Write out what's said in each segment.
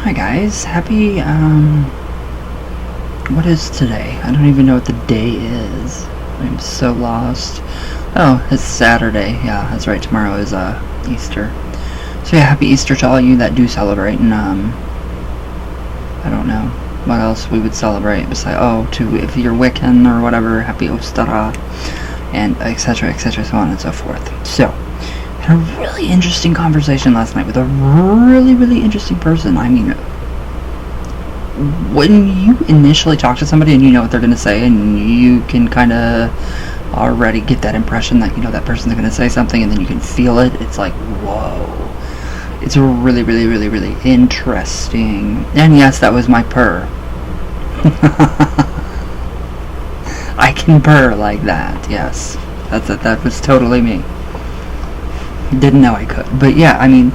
Hi guys, happy, what is today? I don't even know what the day is. I'm so lost. Oh, it's Saturday. Yeah, that's right, tomorrow is, Easter. So yeah, happy Easter to all you that do celebrate, and, I don't know what else we would celebrate besides, if you're Wiccan or whatever, happy Ostara, and etc, etc, so on and so forth. So, had a really interesting conversation last night with a really interesting person. I mean, when you initially talk to somebody and you know what they're going to say, and you can kind of already get that impression that, you know, that person's going to say something, and then you can feel it, it's like, whoa. It's really interesting. And yes, that was my purr. I can purr like that, yes. That was totally me. Didn't know I could. But yeah, I mean,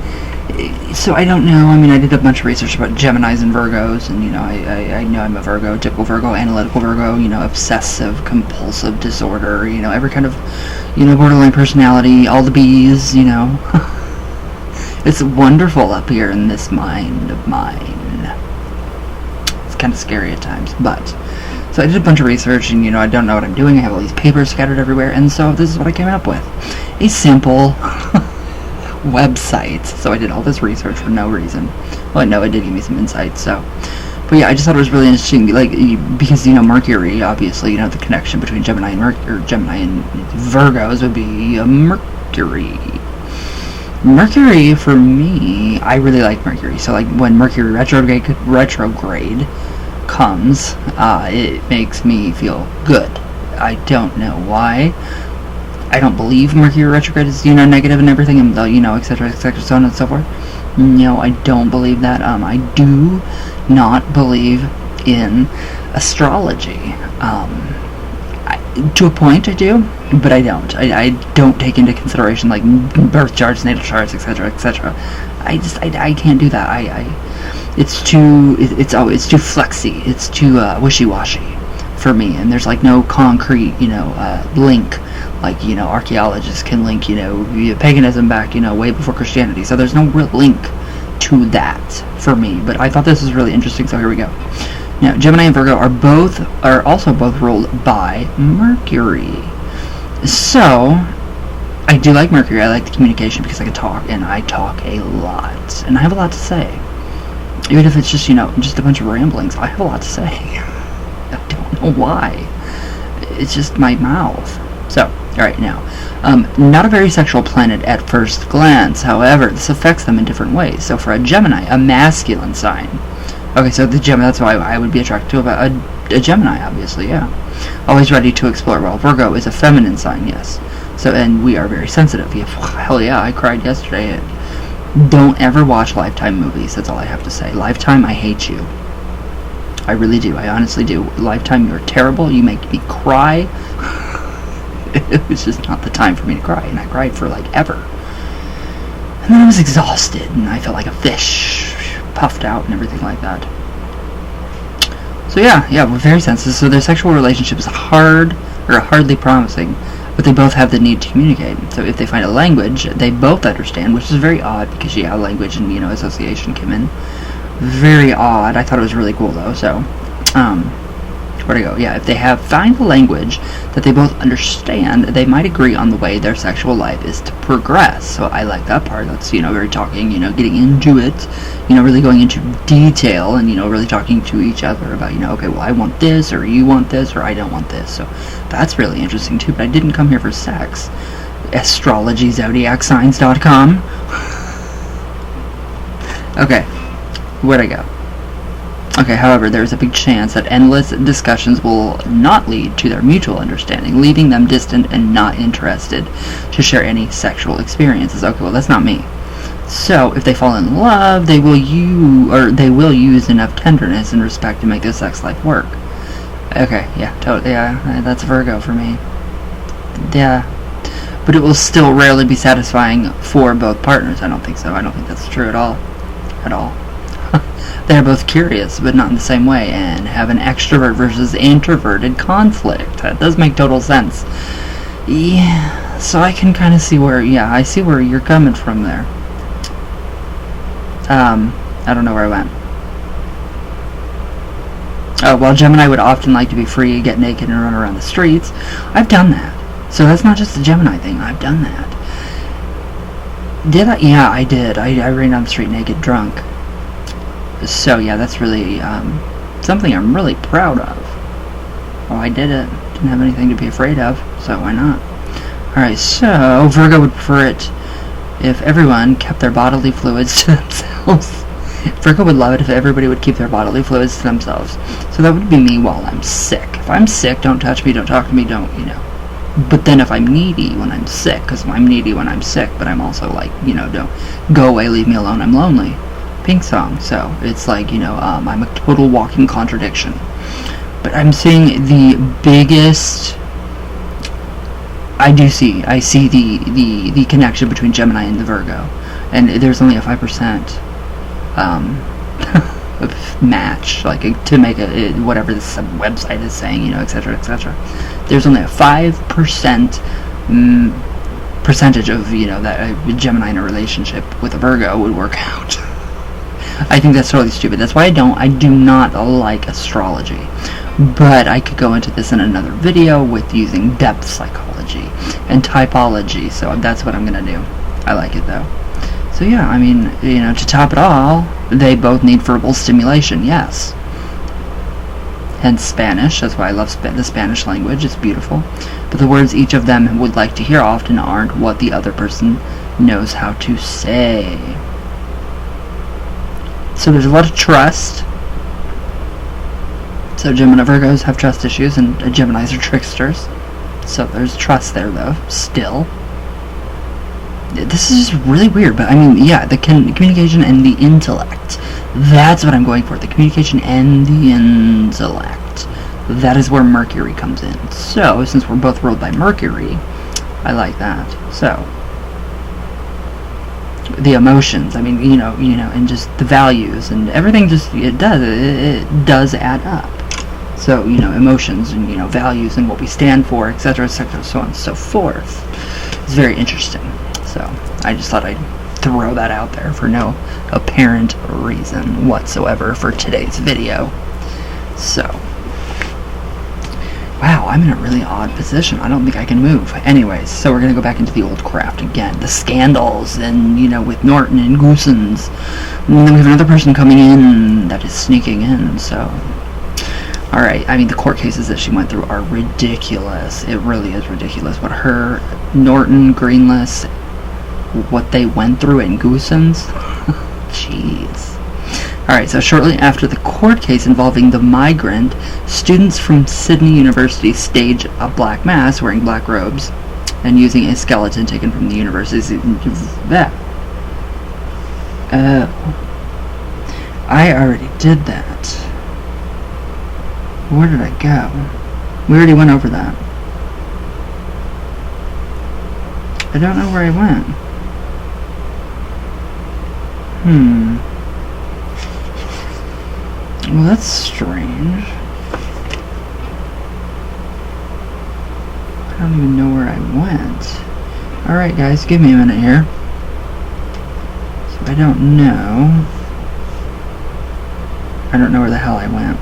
so I don't know. I mean, I did a bunch of research about Geminis and Virgos, and, you know, I know I'm a Virgo, typical Virgo, analytical Virgo, you know, obsessive, compulsive disorder, you know, every kind of, you know, borderline personality, all the B's, you know. It's wonderful up here in this mind of mine. It's kind of scary at times, but... So I did a bunch of research, and, you know, I don't know what I'm doing. I have all these papers scattered everywhere, and so this is what I came up with. A simple website. So I did all this research for no reason. Well, no, it did give me some insights, so... But yeah, I just thought it was really interesting, like, because, you know, Mercury, obviously, you know, the connection between Gemini and Virgos would be Mercury. Mercury, for me, I really like Mercury. So, like, when Mercury retrograde comes, it makes me feel good. I don't know why. I don't believe Mercury retrograde is, you know, negative and everything, and, you know, etc, so on and so forth. No, I don't believe that. I do not believe in astrology. To a point, I do, but I don't. I don't take into consideration, like, birth charts, natal charts, etc, etc. I can't do that. It's too flexy. It's too wishy-washy for me, and there's, like, no concrete, you know, link, like, you know, archaeologists can link, you know, paganism back, you know, way before Christianity, so there's no real link to that for me. But I thought this was really interesting, so here we go. Now, Gemini and Virgo are also both ruled by Mercury. So, I do like Mercury. I like the communication because I can talk, and I talk a lot, and I have a lot to say. Even if it's just, you know, just a bunch of ramblings, I have a lot to say. I don't know why. It's just my mouth. So, alright, now, not a very sexual planet at first glance. However, this affects them in different ways. So, for a Gemini, a masculine sign. Okay, so the Gemini, that's why I would be attracted to a Gemini, obviously, yeah. Always ready to explore. Well, Virgo is a feminine sign, yes. So, and we are very sensitive. Yeah, hell yeah, I cried yesterday. Don't ever watch Lifetime movies, that's all I have to say. Lifetime, I hate you. I really do, I honestly do. Lifetime, you're terrible, you make me cry. It was just not the time for me to cry, and I cried for, like, ever. And then I was exhausted, and I felt like a fish, puffed out and everything like that. So yeah, we're very sensitive. So their sexual relationship is hardly promising, but they both have the need to communicate. So if they find a language they both understand, which is very odd because, yeah, language and, you know, association came in. Very odd. I thought it was really cool though. So, where'd I go? Yeah, if they find a language that they both understand, they might agree on the way their sexual life is to progress. So I like that part. That's, you know, very talking, you know, getting into it, you know, really going into detail, and, you know, really talking to each other about, you know, okay, well, I want this, or you want this, or I don't want this. So that's really interesting too, but I didn't come here for sex. astrologyzodiacsigns.com. Okay, where'd I go? Okay, however, there is a big chance that endless discussions will not lead to their mutual understanding, leaving them distant and not interested to share any sexual experiences. Okay, well, that's not me. So, if they fall in love, they will use enough tenderness and respect to make their sex life work. Okay, yeah, totally, yeah, that's Virgo for me. Yeah, but it will still rarely be satisfying for both partners. I don't think so. I don't think that's true at all. At all. They're both curious, but not in the same way, and have an extrovert versus introverted conflict. That does make total sense. Yeah, so I can kind of see where, I see where you're coming from there. I don't know where I went. While Gemini would often like to be free, get naked, and run around the streets, I've done that. So that's not just a Gemini thing. I've done that. Did I? Yeah, I did. I ran down the street naked, drunk. So yeah, that's really something I'm really proud of. Well, I did it. Didn't have anything to be afraid of, so why not? Alright, so Virgo would prefer it if everyone kept their bodily fluids to themselves. Virgo would love it if everybody would keep their bodily fluids to themselves. So that would be me while I'm sick. If I'm sick, don't touch me, don't talk to me, don't, But then if I'm needy when I'm sick, because I'm needy when I'm sick, but I'm also like, don't go away, leave me alone, I'm lonely. Pink song. So it's like, I'm a total walking contradiction. But I'm seeing the biggest... I see the connection between Gemini and the Virgo. And there's only a 5% match, like to make whatever this website is saying, etc., etc. There's only a 5% percentage of that a Gemini in a relationship with a Virgo would work out. I think that's totally stupid. That's why I do not like astrology. But I could go into this in another video with using depth psychology and typology, so that's what I'm gonna do. I like it though. So yeah, I mean, to top it all, they both need verbal stimulation, yes. Hence Spanish, that's why I love the Spanish language, it's beautiful. But the words each of them would like to hear often aren't what the other person knows how to say. So there's a lot of trust. So Gemini Virgos have trust issues, and Geminis are tricksters. So there's trust there, though, still. This is really weird, but I mean, yeah, the communication and the intellect. That's what I'm going for, the communication and the intellect. That is where Mercury comes in. So, since we're both ruled by Mercury, I like that. So, the emotions, I mean, and just the values, and everything it does add up. So, emotions and, values and what we stand for, etc., so on and so forth. It's very interesting. So, I just thought I'd throw that out there for no apparent reason whatsoever for today's video. So, wow, I'm in a really odd position. I don't think I can move. Anyways, so we're going to go back into the old craft again. The scandals and, with Norton and Goossens. And then we have another person coming in that is sneaking in, so... Alright, I mean, the court cases that she went through are ridiculous. It really is ridiculous. What her, Norton, Greenless, what they went through in Goossens. Jeez. Alright, so shortly after the court case involving the migrant, students from Sydney University stage a black mass wearing black robes and using a skeleton taken from the university's... I already did that. Where did I go? We already went over that. I don't know where I went. Well, that's strange. I don't even know where I went. Alright guys, give me a minute here. So I don't know. I don't know where the hell I went.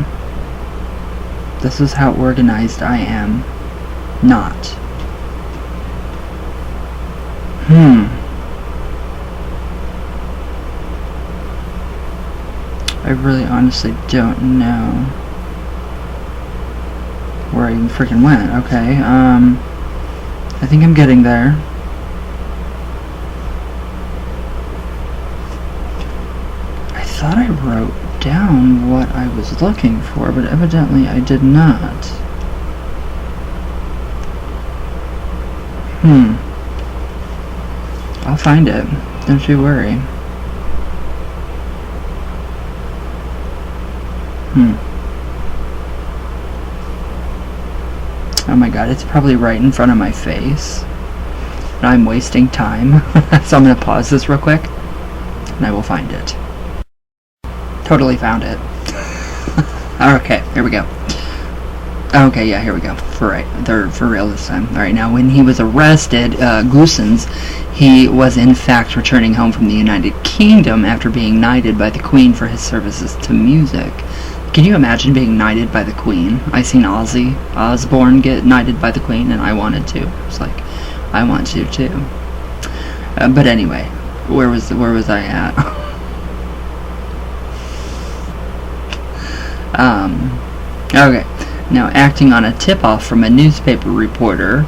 This is how organized I am. Not. I really honestly don't know where I even freaking went. Okay, I think I'm getting there. I thought I wrote down what I was looking for, but evidently I did not. I'll find it. Don't you worry. Oh my god, it's probably right in front of my face. And I'm wasting time. So I'm going to pause this real quick, and I will find it. Totally found it. Okay, here we go. Okay, yeah, here we go. For real this time. Alright, now when he was arrested, Goossens, he was in fact returning home from the United Kingdom after being knighted by the Queen for his services to music. Can you imagine being knighted by the Queen? I seen Ozzy Osbourne get knighted by the Queen, and I wanted to. It's like, I want to too. But anyway, where was I at? Okay. Now, acting on a tip-off from a newspaper reporter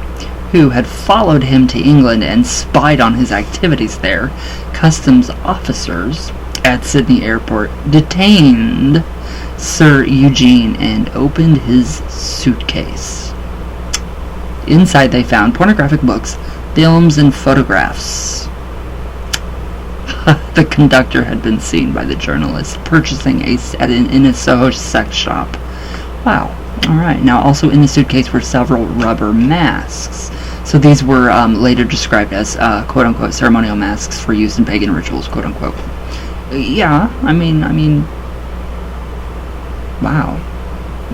who had followed him to England and spied on his activities there, customs officers at Sydney Airport detained Sir Eugene and opened his suitcase. Inside they found pornographic books, films, and photographs. The conductor had been seen by the journalist purchasing in a Soho sex shop. Wow. Alright, now also in the suitcase were several rubber masks. So these were later described as quote-unquote ceremonial masks for use in pagan rituals, quote-unquote. Yeah, I mean, wow.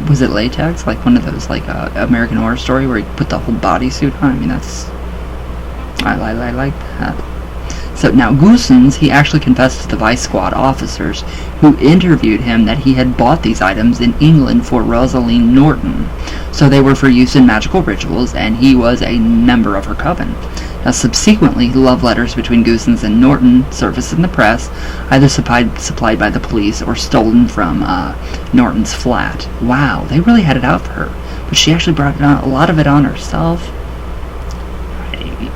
Was it latex? Like one of those, like, American Horror Story where you put the whole bodysuit on? I mean, I like that. So now Goossens, he actually confessed to the Vice Squad officers who interviewed him that he had bought these items in England for Rosalind Norton. So they were for use in magical rituals, and he was a member of her coven. Now subsequently, love letters between Goossens and Norton surfaced in the press, either supplied by the police or stolen from Norton's flat. Wow, they really had it out for her. But she actually brought a lot of it on herself.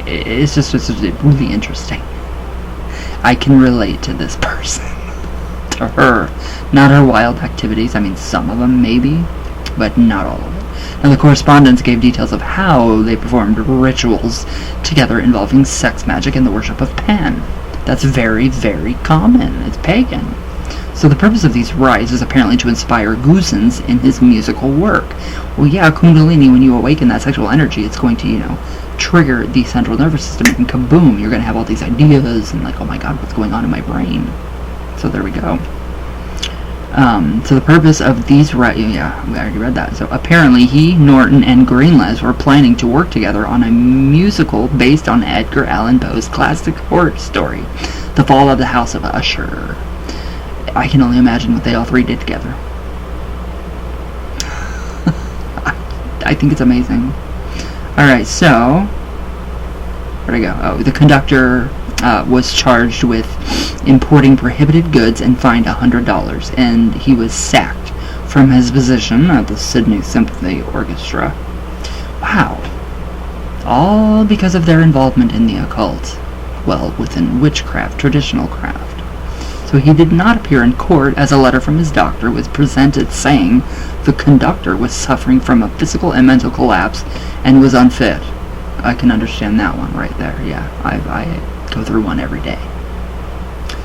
It's just really interesting. I can relate to this person. To her. Not her wild activities. I mean, some of them maybe, but not all of it. Now, the correspondence gave details of how they performed rituals together involving sex magic and the worship of Pan. That's very, very common. It's pagan. So the purpose of these rites is apparently to inspire Goossens in his musical work. Well, yeah, Kundalini, when you awaken that sexual energy, it's going to, trigger the central nervous system, and kaboom, you're going to have all these ideas, and like, oh my god, what's going on in my brain? So there we go. So the purpose of these rites, yeah, we already read that. So apparently he, Norton, and Greenlees were planning to work together on a musical based on Edgar Allan Poe's classic horror story, The Fall of the House of Usher. I can only imagine what they all three did together. I think it's amazing. Alright, so, where'd I go? Oh, the conductor was charged with importing prohibited goods and fined $100, and he was sacked from his position at the Sydney Symphony Orchestra. Wow. All because of their involvement in the occult. Well, within witchcraft, traditional craft. So he did not appear in court, as a letter from his doctor was presented saying the conductor was suffering from a physical and mental collapse and was unfit. I can understand that one right there. Yeah, I go through one every day.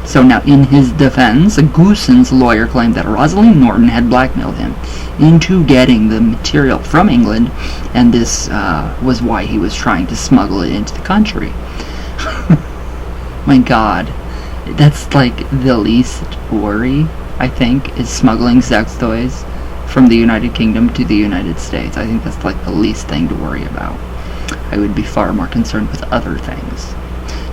So now, in his defense, Goossens' lawyer claimed that Rosalind Norton had blackmailed him into getting the material from England, and this was why he was trying to smuggle it into the country. My god. That's like the least worry, I think, is smuggling sex toys from the United Kingdom to the United States. I think that's like the least thing to worry about. I would be far more concerned with other things.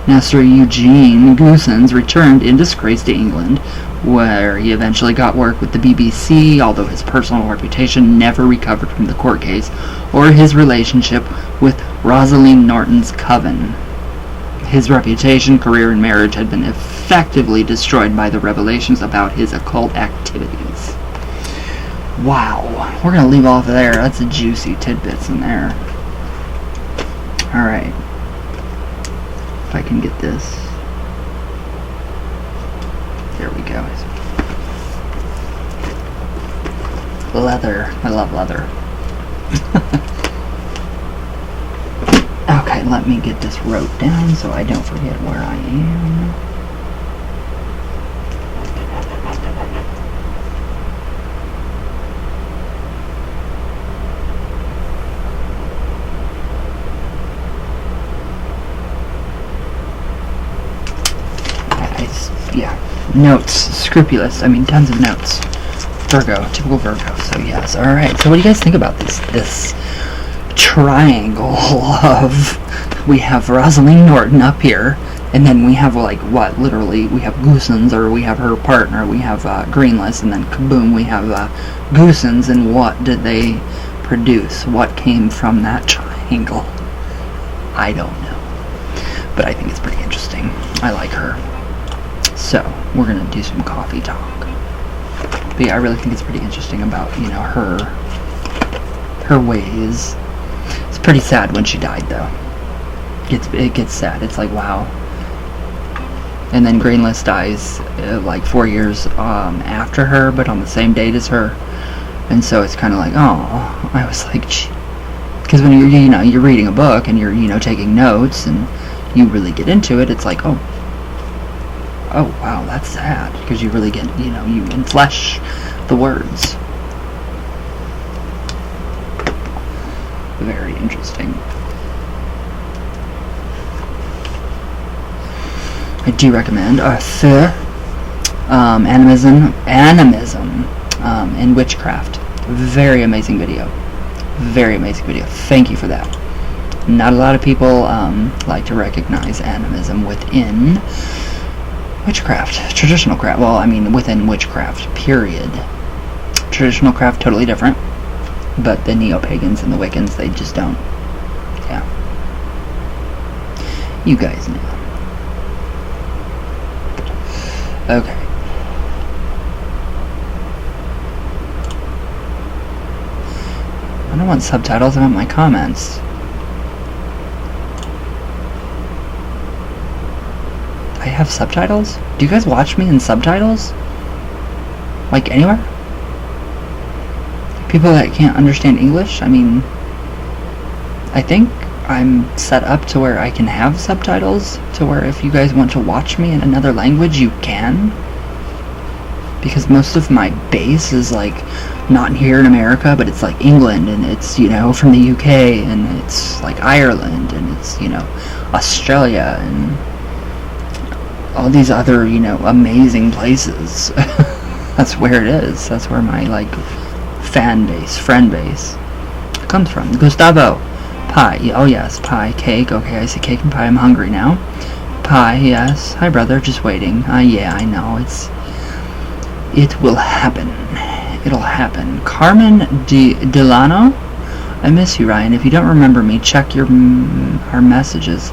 Now, Sir Eugene Goossens returned in disgrace to England, where he eventually got work with the BBC, although his personal reputation never recovered from the court case or his relationship with Rosalind Norton's coven. His reputation, career, and marriage had been effectively destroyed by the revelations about his occult activities. Wow. We're going to leave off there. That's a juicy tidbits in there. Alright. If I can get this. There we go. Leather. I love leather. Okay, let me get this wrote down so I don't forget where I am. Yeah, notes, scrupulous, I mean tons of notes. Virgo, typical Virgo, so yes, alright. So what do you guys think about this triangle of, we have Rosalind Norton up here, And then we have, like, what, literally, we have Goossens, or we have her partner, we have Greenless, and then kaboom, we have Goossens, and what did they produce? What came from that triangle? I don't know. But I think it's pretty interesting. I like her. So, we're going to do some coffee talk. But yeah, I really think it's pretty interesting about, you know, her ways. It's pretty sad when she died, though. It gets sad. It's like, wow. And then Greenless dies like 4 years after her, but on the same date as her. And so it's kind of like, oh, I was like, because when you're reading a book and you're taking notes and you really get into it, it's like, oh wow, that's sad, because you really get, you enflesh the words. Very interesting. I do recommend animism and witchcraft. Very amazing video. Very amazing video. Thank you for that. Not a lot of people like to recognize animism within witchcraft. Traditional craft. Well, I mean, within witchcraft, period. Traditional craft, totally different. But the neo-pagans and the Wiccans, they just don't. Yeah. You guys know. Okay. I don't want subtitles, I want my comments. I have subtitles? Do you guys watch me in subtitles? Like anywhere? People that can't understand English? I mean, I think I'm set up to where I can have subtitles, to where if you guys want to watch me in another language, you can. Because most of my base is like not here in America, but it's like England, and it's, from the UK, and it's like Ireland, and it's, Australia, and all these other, amazing places. That's where it is. That's where my, friend base comes from. Gustavo. Pie. Oh, yes. Pie. Cake. Okay, I see cake and pie. I'm hungry now. Pie. Yes. Hi, brother. Just waiting. Yeah, I know. It will happen. It'll happen. Carmen Delano? I miss you, Ryan. If you don't remember me, check our messages.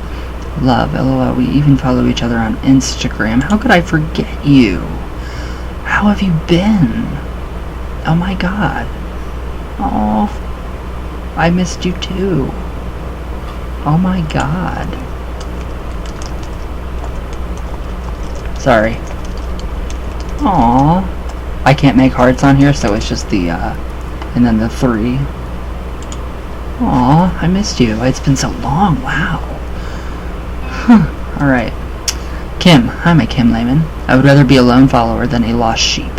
Love. LOL. We even follow each other on Instagram. How could I forget you? How have you been? Oh my god. Oh, I missed you too. Oh my god. Sorry. Aww. I can't make hearts on here, so it's just the, and then the 3. Aw, I missed you. It's been so long. Wow. Huh. Alright. Kim. Hi, my Kim Lehman. I would rather be a lone follower than a lost sheep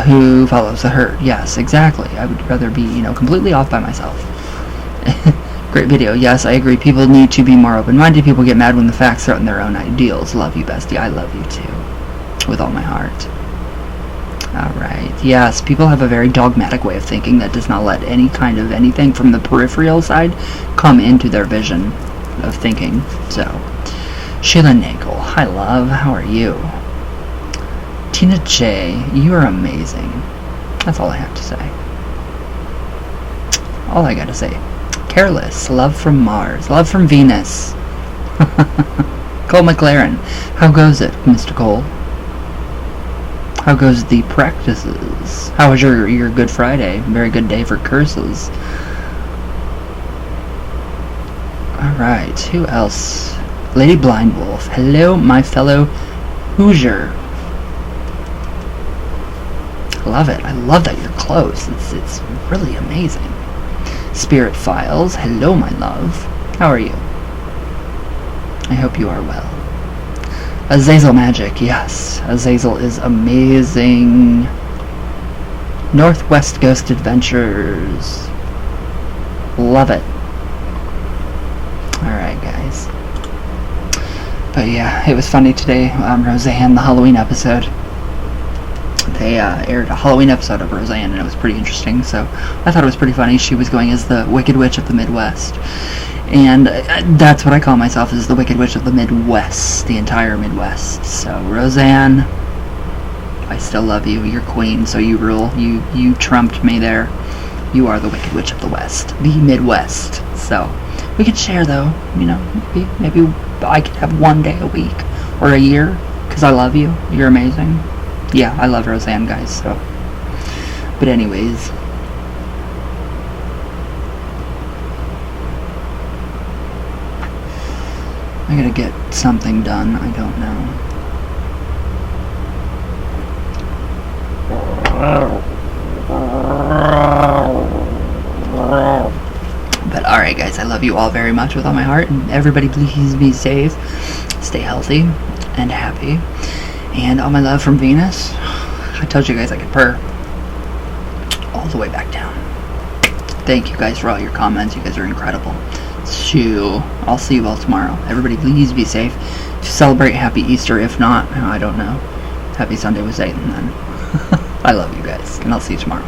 who follows the herd. Yes, exactly. I would rather be, completely off by myself. Great video. Yes, I agree. People need to be more open-minded. People get mad when the facts threaten their own ideals. Love you, bestie. I love you, too. With all my heart. Alright. Yes, people have a very dogmatic way of thinking that does not let any kind of anything from the peripheral side come into their vision of thinking. So, Sheila Nagel. Hi, love. How are you? Tina J. You are amazing. That's all I have to say. All I gotta say. Careless. Love from Mars. Love from Venus. Cole McLaren. How goes it, Mr. Cole? How goes the practices? How was your Good Friday? Very good day for curses. Alright, who else? Lady Blind Wolf. Hello, my fellow Hoosier. Love it. I love that you're close. It's really amazing. Spirit Files. Hello, my love. How are you? I hope you are well. Azazel Magic, yes. Azazel is amazing. Northwest Ghost Adventures. Love it. Alright, guys. But yeah, it was funny today. Roseanne, the Halloween episode. They aired a Halloween episode of Roseanne, and it was pretty interesting, so I thought it was pretty funny. She was going as the Wicked Witch of the Midwest. And that's what I call myself, is the Wicked Witch of the Midwest, the entire Midwest. So, Roseanne, I still love you. You're queen, so you rule. You trumped me there. You are the Wicked Witch of the West, the Midwest. So, we could share, though. You know, maybe I could have one day a week or a year, because I love you. You're amazing. Yeah, I love Roseanne, guys. So, but anyways, I gotta get something done. I don't know. But alright, guys, I love you all very much with all my heart, and everybody please be safe, stay healthy and happy, and all my love from Venus. I told you guys I could purr all the way back down. Thank you guys for all your comments. You guys are incredible. So I'll see you all tomorrow. Everybody please be safe. Celebrate happy Easter. If not, I don't know. Happy Sunday with Satan then. I love you guys, and I'll see you tomorrow.